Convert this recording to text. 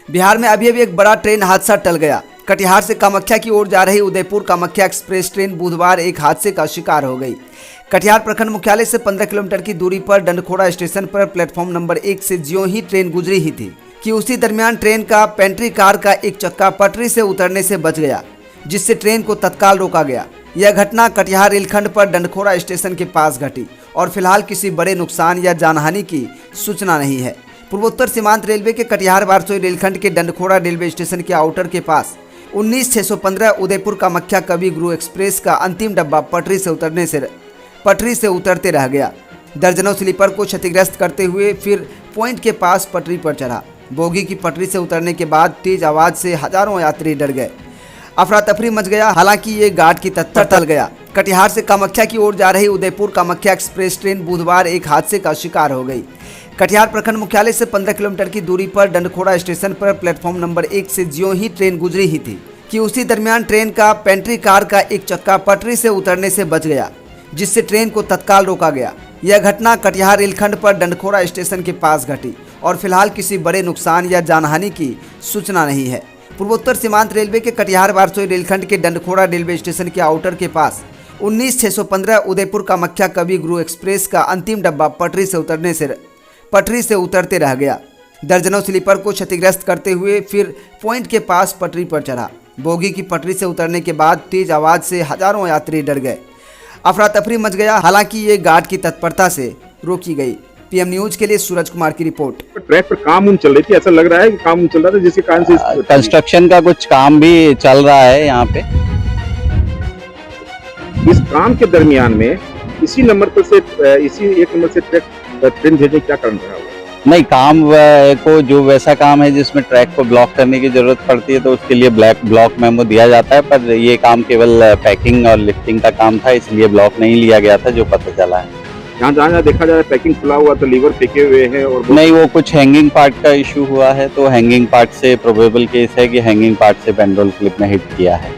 बिहार में अभी एक बड़ा ट्रेन हादसा टल गया। कटिहार से कामाख्या की ओर जा रही उदयपुर कामाख्या एक्सप्रेस ट्रेन बुधवार एक हादसे का शिकार हो गई। कटिहार प्रखंड मुख्यालय से 15 किलोमीटर की दूरी पर डंडखोरा स्टेशन पर प्लेटफॉर्म नंबर 1 से ज्यों ही ट्रेन गुजरी ही थी कि उसी दरमियान ट्रेन का पेंट्री कार का एक चक्का पटरी से उतरने से बच गया, जिससे ट्रेन को तत्काल रोका गया। यह घटना कटिहार रेलखंड पर डंडखोरा स्टेशन के पास घटी और फिलहाल किसी बड़े नुकसान या जानहानि की सूचना नहीं है। पूर्वोत्तर सीमांत रेलवे के कटिहार वारसोई रेलखंड के डंडखोरा रेलवे स्टेशन के आउटर के पास 19,615 उदयपुर कामाख्या कवि गुरु एक्सप्रेस का अंतिम डब्बा पटरी से उतरते रह गया। दर्जनों स्लीपर को क्षतिग्रस्त करते हुए फिर पॉइंट के पास पटरी पर चढ़ा। बोगी की पटरी से उतरने के बाद तेज आवाज से हजारों यात्री डर गए। अफरा तफरी मच गया। हालांकि ये घाट की तत्पर टल गया। कटिहार से कामाख्या की ओर जा रही उदयपुर कामाख्या एक्सप्रेस ट्रेन बुधवार एक हादसे का शिकार हो गई। कटिहार प्रखंड मुख्यालय से 15 किलोमीटर की दूरी पर डंडखोरा स्टेशन पर प्लेटफॉर्म नंबर 1 से ज्यों ही ट्रेन गुजरी ही थी कि उसी दरमियान ट्रेन का पेंट्री कार का एक चक्का पटरी से उतरने से बच गया, जिससे ट्रेन को तत्काल रोका गया। यह घटना कटिहार रेलखंड पर डंडखोरा स्टेशन के पास घटी और फिलहाल किसी बड़े नुकसान या जानहानि की सूचना नहीं है। पूर्वोत्तर सीमांत रेलवे के कटिहार वारसोई रेलखंड के डंडखोरा रेलवे स्टेशन के आउटर के पास 19,615 उदयपुर कामाख्या कवि गुरु एक्सप्रेस का अंतिम डब्बा पटरी से उतरते रह गया। दर्जनों स्लीपर को क्षतिग्रस्त करते हुए फिर पॉइंट के पास पटरी पर चढ़ा। बोगी की पटरी से उतरने के बाद तेज आवाज से हजारों यात्री डर गए। अफरा तफरी मच गया। हालांकि ये घाट की तत्परता से रोकी गई। पीएम न्यूज के लिए सूरज कुमार की रिपोर्ट। ट्रैक पर काम चल रही थी, ऐसा लग रहा है कि काम चल रहा था, जिसके कारण से कंस्ट्रक्शन का कुछ काम भी चल रहा है यहाँ पे। इस काम के दरमियान में इसी एक नंबर से ट्रेन भेजने क्या कारण रहा? नहीं, काम को जो वैसा काम है जिसमें ट्रैक को ब्लॉक करने की जरूरत पड़ती है तो उसके लिए ब्लॉक मेमो दिया जाता है, पर ये काम केवल पैकिंग और लिफ्टिंग का काम था, इसलिए ब्लॉक नहीं लिया गया था, जो पता चला है। जहाँ देखा जाए पैकिंग खुला हुआ तो लीवर फेंके हुए हैं और नहीं, वो कुछ हैंगिंग पार्ट का इशू हुआ है, तो हैंगिंग पार्ट से प्रोबेबल केस है कि हैंगिंग पार्ट से पेंडोल क्लिप में हिट किया है।